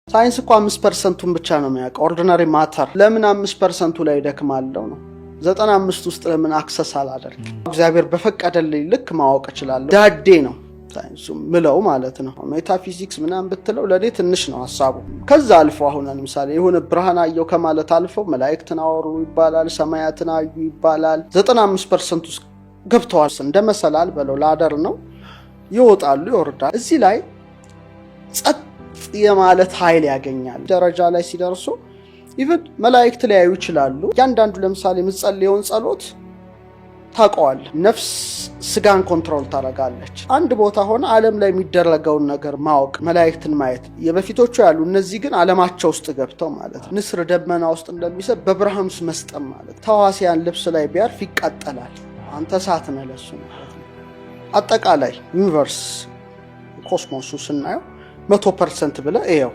ሳይንስ እኮ 5%ን ብቻ ነው የሚያውቀው። ኦርዲናሪ ማተር ለምን 5%ቱ ላይ ደክማለሁ ነው 95 ውስጥ ለምን አክሰስ አላደርግ? እግዚአብሔር በፈቀደልኝ ልክ ማወቅ እችላለሁ። ዳዴ ነው ሳይንሱ ምለው ማለት ነው። ሜታፊዚክስ ምናምን ብትለው ለኔ ትንሽ ነው ሐሳቡ። ከዛ አልፎ አሁን ለምሳሌ የሆነ ብርሃን አየው ከማለት አልፎ መላእክትን አወሩ ይባላል፣ ሰማያትን አዩ ይባላል። 95% ውስጥ ገብተዋል። እንደመሰላል በለው ላደር ነው ይወጣሉ ይወርዳል። እዚህ ላይ ጸጥ የማለት ኃይል ያገኛል። ደረጃ ላይ ሲደርሱ ኢቭን መላእክት ሊያዩ ይችላሉ። ያንዳንዱ ለምሳሌ ምጸልየውን ጸሎት ታውቀዋል። ነፍስ ስጋን ኮንትሮል ታረጋለች። አንድ ቦታ ሆነ ዓለም ላይ የሚደረገውን ነገር ማወቅ፣ መላእክትን ማየት የበፊቶቹ ያሉ። እነዚህ ግን ዓለማቸው ውስጥ ገብተው ማለት ንስር ደመና ውስጥ እንደሚሰብ በብርሃን ውስጥ መስጠም ማለት ተዋሲያን ልብስ ላይ ቢያርፍ ይቃጠላል። አንተ እሳት ነህ ለሱ ማለት ነው። አጠቃላይ ዩኒቨርስ ኮስሞሱ ስናየው 100% ብለህ እየው።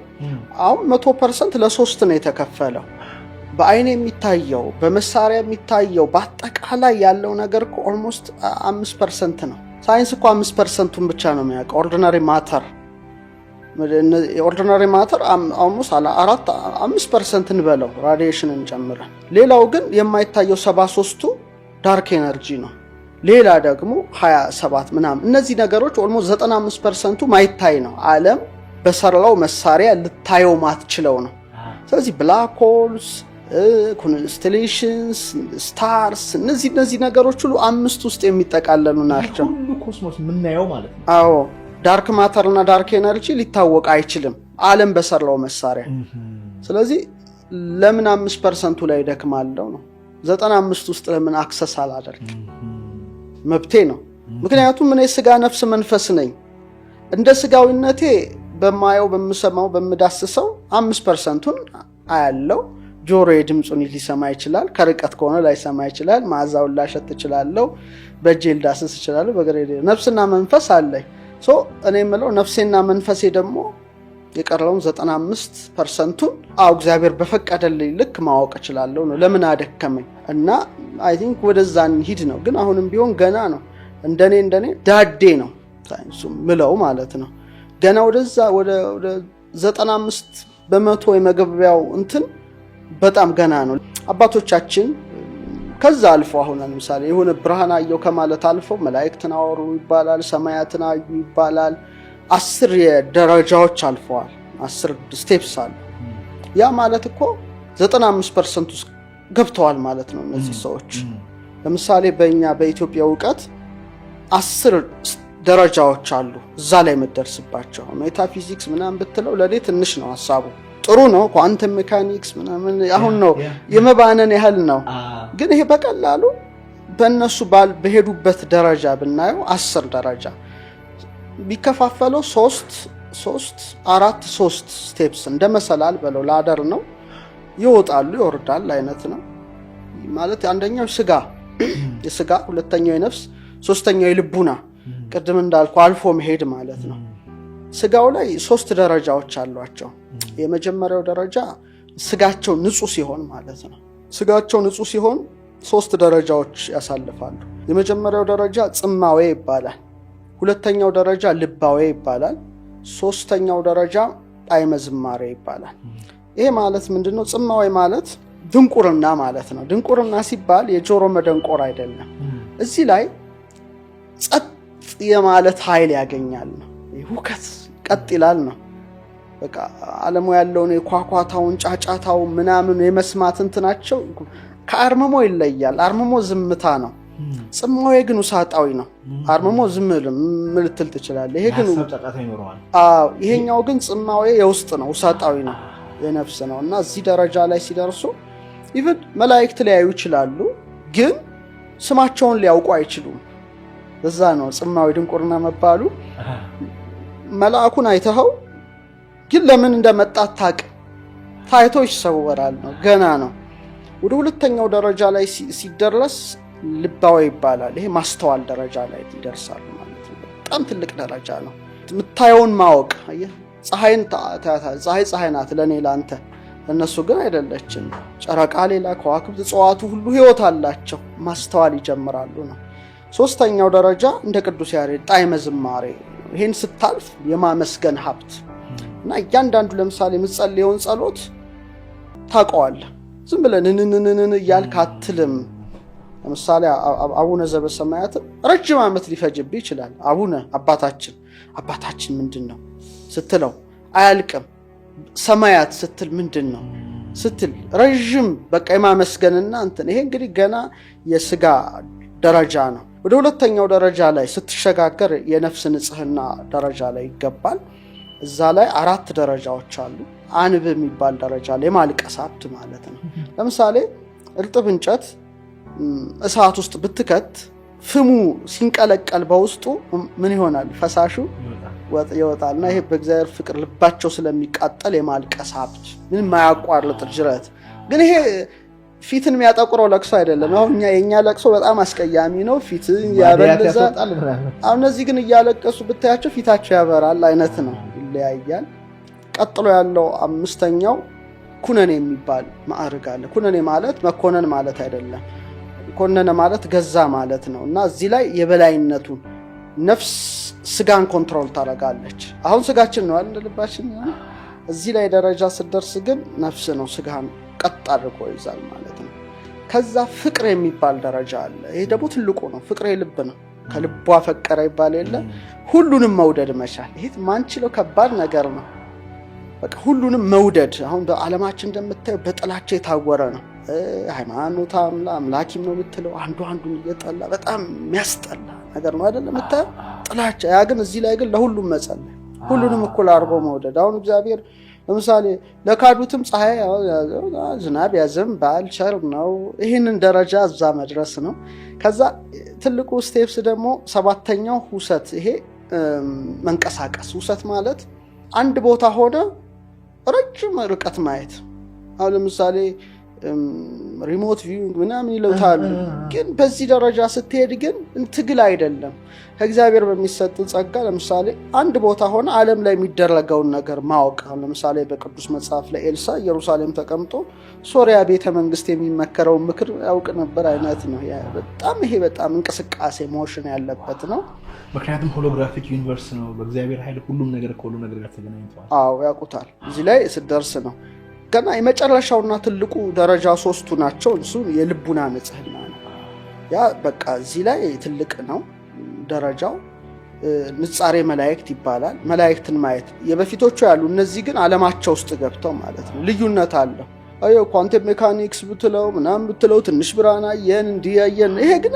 አሁን 100% ለሶስት ነው የተከፈለው። በአይን የሚታየው፣ በመሳሪያ የሚታየው፣ በአጠቃላይ ያለው ነገር እኮ ኦልሞስት 5% ነው። ሳይንስ እኮ 5%ን ብቻ ነው የሚያውቀው። ኦርዲናሪ ማተር ኦልሞስት 5% እንበለው ራዲዬሽንን ጨምረን። ሌላው ግን የማይታየው 73ቱ ዳርክ ኤነርጂ ነው። ሌላ ደግሞ 27 ምናምን። እነዚህ ነገሮች ኦልሞስት 95%ቱ ማይታይ ነው። ዓለም በሰራው መሳሪያ ልታየው ማትችለው ነው። ስለዚህ ብላክ ሆልስ፣ ኮንስቴሌሽንስ፣ ስታርስ እነዚህ ነገሮች ሁሉ 5 ውስጥ የሚጠቃለሉ ናቸው። ሁሉ ኮስሞስ ምናየው ማለት ነው። አዎ ዳርክ ማተር እና ዳርክ ኤነርጂ ሊታወቅ አይችልም ዓለም በሰራው መሳሪያ። ስለዚህ ለምን 5%ቱ ላይ ደክማለሁ ነው 95 ውስጥ ለምን አክሰስ አላደርግ? መብቴ ነው። ምክንያቱም እኔ ስጋ ነፍስ መንፈስ ነኝ። እንደ ስጋዊነቴ በማየው በምሰማው በምዳስሰው 5%ቱን አያለው። ጆሮዬ ድምጹን ሊሰማ ይችላል፣ ከርቀት ከሆነ ላይሰማ ይችላል። መዓዛውን ላሸት እችላለሁ፣ በእጄ ልዳስስ እችላለሁ። በግሬ ነፍስና መንፈስ አለኝ። እኔ የምለው ነፍሴና መንፈሴ ደግሞ የቀረውን 95%ቱን እግዚአብሔር በፈቀደልኝ ልክ ማወቅ እችላለሁ ነው። ለምን አደከመኝ? እና አይ ቲንክ ወደዛ እንሂድ ነው። ግን አሁንም ቢሆን ገና ነው። እንደኔ ዳዴ ነው ሳይንሱ ምለው ማለት ነው። ገና ወደዛ ወደ 95% የመገቢያው እንትን በጣም ገና ነው። አባቶቻችን ከዛ አልፎ አሁን ለምሳሌ የሆነ ብርሃን አየው ከማለት አልፎ መላእክትን አወሩ ይባላል፣ ሰማያትን አዩ ይባላል። 10 የደረጃዎች አልፈዋል። 10 ስቴፕስ አሉ። ያ ማለት እኮ 95% ውስጥ ገብተዋል ማለት ነው እነዚህ ሰዎች። ለምሳሌ በኢትዮጵያ ዕውቀት 10 ደረጃዎች አሉ እዛ ላይ መደርስባቸው። ሜታፊዚክስ ምናምን ብትለው ለኔ ትንሽ ነው ሐሳቡ። ጥሩ ነው ኳንተም ሜካኒክስ ምናምን አሁን ነው የመባነን ያህል ነው። ግን ይሄ በቀላሉ በእነሱ በሄዱበት ደረጃ ብናየው 10 ደረጃ ቢከፋፈለው 3 ስቴፕስ እንደመሰላል በለው ላደር ነው ይወጣሉ ይወርዳል አይነት ነው ማለት። አንደኛው የስጋ፣ ሁለተኛው የነፍስ፣ ሶስተኛው የልቡና ቅድም እንዳልኩ አልፎ መሄድ ማለት ነው። ስጋው ላይ 3 ደረጃዎች አሏቸው። የመጀመሪያው ደረጃ ስጋቸው ንጹህ ሲሆን ማለት ነው። ስጋቸው ንጹህ ሲሆን 3 ደረጃዎች ያሳልፋሉ። የመጀመሪያው ደረጃ ጽማዌ ይባላል። ሁለተኛው ደረጃ ልባዌ ይባላል። ሶስተኛው ደረጃ ጣዕመ ዝማሬ ይባላል። ይሄ ማለት ምንድነው? ጽማዌ ማለት ድንቁርና ማለት ነው። ድንቁርና ሲባል የጆሮ መደንቆር አይደለም። እዚህ ላይ ጸጥ የማለት ኃይል ያገኛል ነው። ሁከት ቀጥ ይላል ነው። በቃ ዓለሙ ያለውን የኳኳታውን ጫጫታው ምናምን የመስማት እንትናቸው ከአርምሞ ይለያል። አርምሞ ዝምታ ነው። ጽማዌ ግን ውሳጣዊ ነው። አርምሞ ዝም ልትል ትችላለህ። ይሄ ግን ይሄኛው ግን ጽማዌ የውስጥ ነው፣ ውሳጣዊ ነው፣ የነፍስ ነው። እና እዚህ ደረጃ ላይ ሲደርሱ ኢቭን መላእክት ሊያዩ ይችላሉ፣ ግን ስማቸውን ሊያውቁ አይችሉም። እዛ ነው ጽማዌ ድንቁርና መባሉ። መልአኩን አይተኸው ግን ለምን እንደመጣ አታውቅም። ታይቶ ይሰወራል ነው። ገና ነው። ወደ ሁለተኛው ደረጃ ላይ ሲደረስ ልባዌ ይባላል። ይሄ ማስተዋል ደረጃ ላይ ይደርሳል ማለት ነው። በጣም ትልቅ ደረጃ ነው። የምታየውን ማወቅ። ፀሐይ ናት ለኔ ላንተ፣ እነሱ ግን አይደለችም። ጨረቃ ሌላ፣ ከዋክብት፣ እጽዋቱ ሁሉ ህይወት አላቸው። ማስተዋል ይጀምራሉ ነው። ሶስተኛው ደረጃ እንደ ቅዱስ ያሬድ ጣዕመ ዝማሬ። ይሄን ስታልፍ የማመስገን ሀብት፣ እና እያንዳንዱ ለምሳሌ የምትጸልየውን ጸሎት ታውቀዋለህ። ዝም ብለን እንንንንን እያልክ አትልም። ለምሳሌ አቡነ ዘበሰማያት ረጅም ዓመት ሊፈጅብህ ይችላል። አባታችን ምንድነው ስትለው አያልቅም። ሰማያት ስትል ምንድነው ስትል ረጅም በቃ የማመስገንና እንትን። ይሄ እንግዲህ ገና የስጋ ደረጃ ነው። ወደ ሁለተኛው ደረጃ ላይ ስትሸጋገር የነፍስ ንጽህና ደረጃ ላይ ይገባል። እዛ ላይ 4 ደረጃዎች አሉ። አንብ የሚባል ደረጃ ላይ ማልቀስ ሀብት ማለት ነው። ለምሳሌ እርጥብ እንጨት እሳት ውስጥ ብትከት ፍሙ ሲንቀለቀል በውስጡ ምን ይሆናል? ፈሳሹ ይወጣልና ይሄ በእግዚአብሔር ፍቅር ልባቸው ስለሚቃጠል የማልቀስ ሀብት ምንም ማያቋርጥ ጅረት። ግን ይሄ ፊትን የሚያጠቁረው ለቅሶ አይደለም። አሁን የኛ ለቅሶ በጣም አስቀያሚ ነው፣ ፊት ያበለዛል። አሁን እነዚህ ግን እያለቀሱ ብታያቸው ፊታቸው ያበራል አይነት ነው፣ ይለያያል። ቀጥሎ ያለው 5ኛው ኩነኔ የሚባል ማዕረግ አለ። ኩነኔ ማለት መኮነን ማለት አይደለም። ኮነነ ማለት ገዛ ማለት ነው። እና እዚህ ላይ የበላይነቱን ነፍስ ስጋን ኮንትሮል ታደርጋለች። አሁን ስጋችን ነው አይደል ልባችን። እዚህ ላይ ደረጃ ስትደርስ ግን ነፍስ ነው ስጋን ቀጥ አድርጎ ይዛል ማለት ነው። ከዛ ፍቅር የሚባል ደረጃ አለ። ይሄ ደግሞ ትልቁ ነው። ፍቅር የልብ ነው። ከልቧ ፈቀረ ይባል የለ ሁሉንም መውደድ መቻል። ይሄ ማንችለው ከባድ ነገር ነው። በቃ ሁሉንም መውደድ አሁን በዓለማችን እንደምታየው በጥላቻ የታወረ ነው። ሃይማኖት አምላኪም ነው የምትለው አንዱን እየጠላ በጣም የሚያስጠላ ነገር ነው አይደል የምታየው ጥላቻ። ያ ግን እዚህ ላይ ግን ለሁሉም መጸለይ፣ ሁሉንም እኩል አድርጎ መውደድ። አሁን እግዚአብሔር ለምሳሌ ለካዱትም ፀሐይ ዝናብ ያዘንባል፣ ቸር ነው። ይህንን ደረጃ እዛ መድረስ ነው። ከዛ ትልቁ ስቴፕስ ደግሞ 7ኛው ሁሰት። ይሄ መንቀሳቀስ። ሁሰት ማለት አንድ ቦታ ሆነ ረጅም ርቀት ማየት። አሁን ለምሳሌ ሪሞት ቪዊንግ ምናምን ይለውታል። ግን በዚህ ደረጃ ስትሄድ ግን ትግል አይደለም፣ ከእግዚአብሔር በሚሰጥ ጸጋ። ለምሳሌ አንድ ቦታ ሆነ ዓለም ላይ የሚደረገውን ነገር ማወቅ። ለምሳሌ በቅዱስ መጽሐፍ ላይ ኤልሳ ኢየሩሳሌም ተቀምጦ ሶሪያ ቤተ መንግስት የሚመከረውን ምክር ያውቅ ነበር አይነት ነው። ይሄ በጣም እንቅስቃሴ ሞሽን ያለበት ነው። ምክንያቱም ሆሎግራፊክ ዩኒቨርስ ነው። በእግዚአብሔር ኃይል ሁሉም ነገር ከሁሉ ነገር ጋር ተገናኝቷል። ያውቁታል። እዚህ ላይ ስትደርስ ነው ገና የመጨረሻውና ትልቁ ደረጃ 3ቱ ናቸው። እሱ የልቡና ንጽህና ነው። ያ በቃ እዚህ ላይ ትልቅ ነው ደረጃው። ንጻሬ መላእክት ይባላል። መላእክትን ማየት የበፊቶቹ ያሉ፣ እነዚህ ግን ዓለማቸው ውስጥ ገብተው ማለት ነው። ልዩነት አለው። ኳንተም ሜካኒክስ ብትለው ምናምን ብትለው ትንሽ ብርሃን አየን እንዲያየን። ይሄ ግን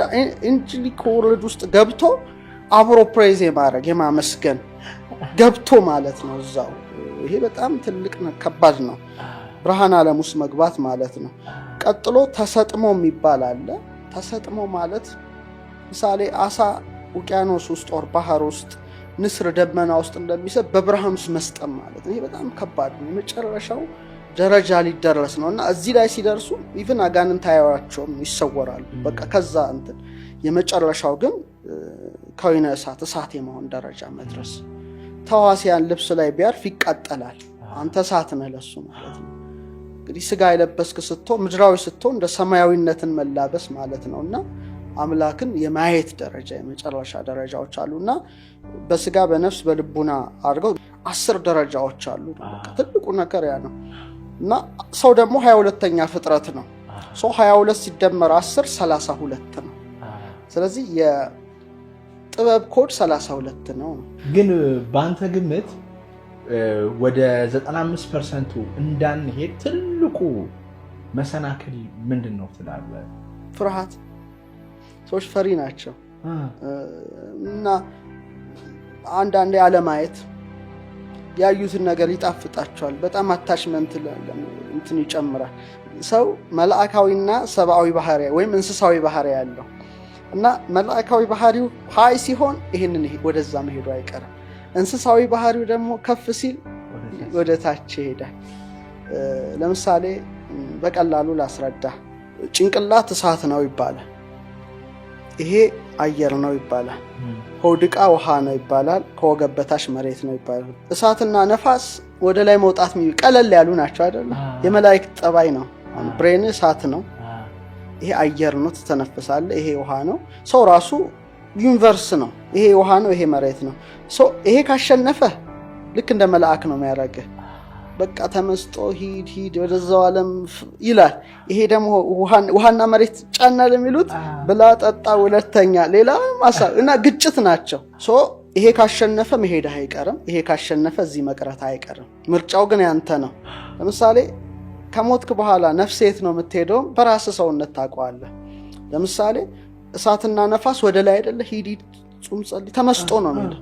ኢንጂሊክ ወርልድ ውስጥ ገብቶ አብሮ ፕሬዝ የማድረግ የማመስገን ገብቶ ማለት ነው እዛው። ይሄ በጣም ትልቅ ከባድ ነው። ብርሃን ዓለም ውስጥ መግባት ማለት ነው። ቀጥሎ ተሰጥሞ የሚባል አለ። ተሰጥሞ ማለት ምሳሌ አሳ ውቅያኖስ ውስጥ ወር ባህር ውስጥ ንስር ደመና ውስጥ እንደሚሰብ በብርሃን ውስጥ መስጠም ማለት ነው። ይሄ በጣም ከባድ ነው። የመጨረሻው ደረጃ ሊደረስ ነው እና እዚህ ላይ ሲደርሱ ኢቭን አጋንንት አያዩአቸውም፣ ይሰወራሉ። በቃ ከዛ እንትን የመጨረሻው ግን ከወይነ እሳት የመሆን ደረጃ መድረስ። ተዋሲያን ልብስ ላይ ቢያርፍ ይቃጠላል። አንተ እሳት ነህ ለሱ ማለት ነው። እንግዲህ ስጋ የለበስክ ስትሆን ምድራዊ ስትሆን እንደ ሰማያዊነትን መላበስ ማለት ነውና አምላክን የማየት ደረጃ የመጨረሻ ደረጃዎች አሉና በስጋ በነፍስ በልቡና አድርገው 10 ደረጃዎች አሉ። ትልቁ ነገር ያ ነው። እና ሰው ደግሞ 22ኛ ፍጥረት ነው። ሰው 22 ሲደመር 10 32 ነው። ስለዚህ የጥበብ ኮድ 32 ነው። ግን በአንተ ግምት ወደ 95% እንዳንሄድ ትልቁ መሰናክል ምንድነው ትላለህ? ፍርሃት። ሰዎች ፈሪ ናቸው እና አንዳንዴ አለማየት፣ ያዩትን ነገር ይጣፍጣቸዋል። በጣም አታችመንት እንትን ይጨምራል። ሰው መላእካዊና ሰብአዊ ባህሪ ወይም እንስሳዊ ባህሪ ያለው እና መላእካዊ ባህሪው ሃይ ሲሆን ይሄንን ወደዛ መሄዱ አይቀርም። እንስሳዊ ባህሪው ደግሞ ከፍ ሲል ወደ ታች ይሄዳል። ለምሳሌ በቀላሉ ላስረዳ። ጭንቅላት እሳት ነው ይባላል። ይሄ አየር ነው ይባላል። ሆድቃ ውሃ ነው ይባላል። ከወገብ በታች መሬት ነው ይባላል። እሳትና ነፋስ ወደ ላይ መውጣት ቀለል ያሉ ናቸው አይደል? የመላእክት ጠባይ ነው። ብሬን እሳት ነው። ይሄ አየር ነው፣ ትተነፍሳለህ። ይሄ ውሃ ነው። ሰው ራሱ ዩኒቨርስ ነው። ይሄ ውሃ ነው፣ ይሄ መሬት ነው። ይሄ ካሸነፈ ልክ እንደ መልአክ ነው የሚያደርግህ። በቃ ተመስጦ ሂድ ወደዛው ዓለም ይላል። ይሄ ደግሞ ውሃና መሬት ጫናል የሚሉት ብላ ጠጣ ሁለተኛ ሌላ ማሳብ እና ግጭት ናቸው። ይሄ ካሸነፈ መሄድ አይቀርም፣ ይሄ ካሸነፈ እዚህ መቅረት አይቀርም። ምርጫው ግን ያንተ ነው። ለምሳሌ ከሞትክ በኋላ ነፍስ የት ነው የምትሄደው? በራስ ሰውነት ታውቀዋለህ። ለምሳሌ እሳትና ነፋስ ወደ ላይ አይደለ? ሂድ ጹም ጸልይ ተመስጦ ነው የሚለው።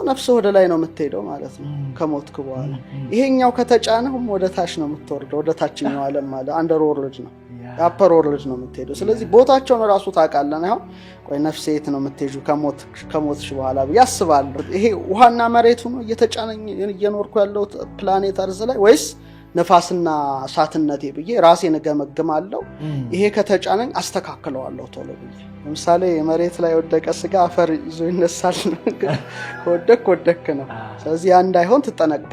ነፍስ ወደ ላይ ነው የምትሄደው ማለት ነው ከሞትክ በኋላ። ይሄኛው ከተጫነህም ወደ ታች ነው የምትወርደው፣ ወደ ታችኛው ዓለም ማለት አንደር ወርልድ ነው አፐር ወርልድ ነው የምትሄደው። ስለዚህ ቦታቸውን ራሱ ታውቃለህ። ነው ቆይ ነፍስ የት ነው የምትሄጂው ከሞትሽ በኋላ ብዬ አስባለሁ። ይሄ ውሃና መሬቱ ነው እየተጫነኝ እየኖርኩ ያለው ፕላኔት አርዝ ላይ ወይስ ነፋስና እሳትነቴ ብዬ ራሴን እገመግማለሁ። ይሄ ከተጫነኝ አስተካክለዋለሁ ቶሎ ብዬ። ለምሳሌ መሬት ላይ ወደቀ ስጋ አፈር ይዞ ይነሳል ነው። ወደክ ነው። ስለዚህ ያ እንዳይሆን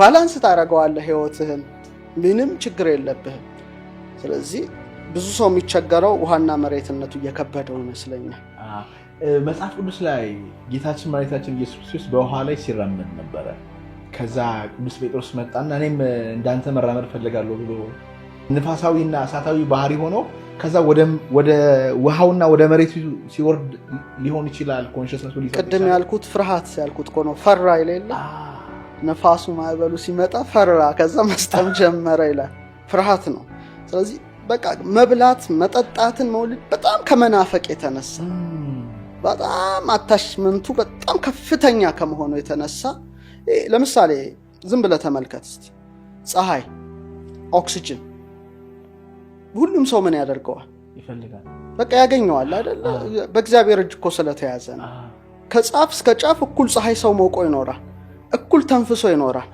ባላንስ ታደርገዋለህ ህይወትህን፣ ምንም ችግር የለብህም። ስለዚህ ብዙ ሰው የሚቸገረው ውሃና መሬትነቱ እየከበደው ይመስለኛል። መጽሐፍ ቅዱስ ላይ ጌታችን መድኃኒታችን ኢየሱስ ክርስቶስ በውሃ ላይ ሲራመድ ነበረ። ከዛ ቅዱስ ጴጥሮስ መጣና እኔም እንዳንተ መራመድ ፈልጋለሁ ብሎ ንፋሳዊና እሳታዊ ባህሪ ሆኖ ከዛ ወደ ውሃውና ወደ መሬቱ ሲወርድ ሊሆን ይችላል። ኮንሽስነሱ ቅድም ያልኩት ፍርሃት ያልኩት እኮ ነው። ፈራ ይላል። ነፋሱ ማዕበሉ ሲመጣ ፈራ፣ ከዛ መስጠም ጀመረ ይላል። ፍርሃት ነው። ስለዚህ በቃ መብላት መጠጣትን መውለድ በጣም ከመናፈቅ የተነሳ በጣም አታችመንቱ በጣም ከፍተኛ ከመሆኑ የተነሳ ለምሳሌ ዝም ብለህ ተመልከት እስቲ። ፀሐይ፣ ኦክሲጅን ሁሉም ሰው ምን ያደርገዋል? ይፈልጋል። በቃ ያገኘዋል አይደለ? በእግዚአብሔር እጅ እኮ ስለተያዘ ነው። ከጫፍ እስከ ጫፍ እኩል ፀሐይ ሰው ሞቆ ይኖራል፣ እኩል ተንፍሶ ይኖራል።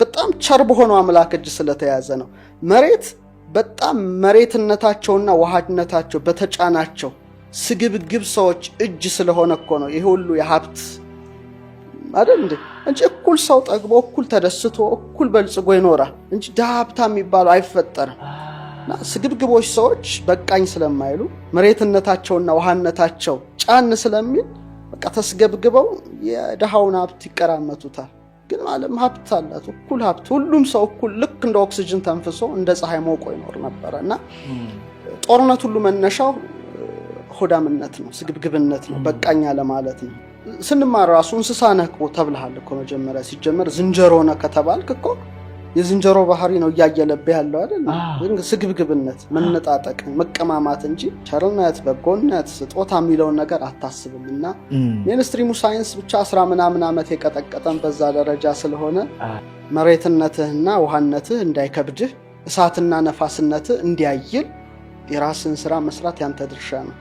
በጣም ቸር በሆነው አምላክ እጅ ስለተያዘ ነው። መሬት በጣም መሬትነታቸውና ውሃድነታቸው በተጫናቸው ስግብግብ ሰዎች እጅ ስለሆነ እኮ ነው ይሄ ሁሉ የሀብት አይደል እንጂ እኩል ሰው ጠግቦ እኩል ተደስቶ እኩል በልጽጎ ይኖራል እንጂ ሀብታም የሚባለው አይፈጠርም። እና ስግብግቦች ሰዎች በቃኝ ስለማይሉ መሬትነታቸውና ውሃነታቸው ጫን ስለሚል በቃ ተስገብግበው የደሃውን ሀብት ይቀራመቱታል። ግን ዓለም ሀብት አላት፣ እኩል ሀብት፣ ሁሉም ሰው እኩል ልክ እንደ ኦክሲጅን ተንፍሶ እንደ ፀሐይ ሞቆ ይኖር ነበርና ጦርነት ሁሉ መነሻው ሆዳምነት ነው፣ ስግብግብነት ነው፣ በቃኛ ለማለት ነው። ስንማር ራሱ እንስሳ ነህ እኮ ተብለሃል እኮ መጀመሪያ ሲጀመር። ዝንጀሮ ነህ ከተባልክ እኮ የዝንጀሮ ባህሪ ነው እያየለብህ ያለው አይደል? ስግብግብነት፣ መነጣጠቅ፣ መቀማማት እንጂ ቸርነት፣ በጎነት፣ ስጦታ የሚለውን ነገር አታስብምና ሜንስትሪሙ ሳይንስ ብቻ 10 ምናምን ዓመት የቀጠቀጠን በዛ ደረጃ ስለሆነ መሬትነትህና ውሃነትህ እንዳይከብድህ፣ እሳትና ነፋስነትህ እንዲያይል የራስን ስራ መስራት ያንተ ድርሻ ነው።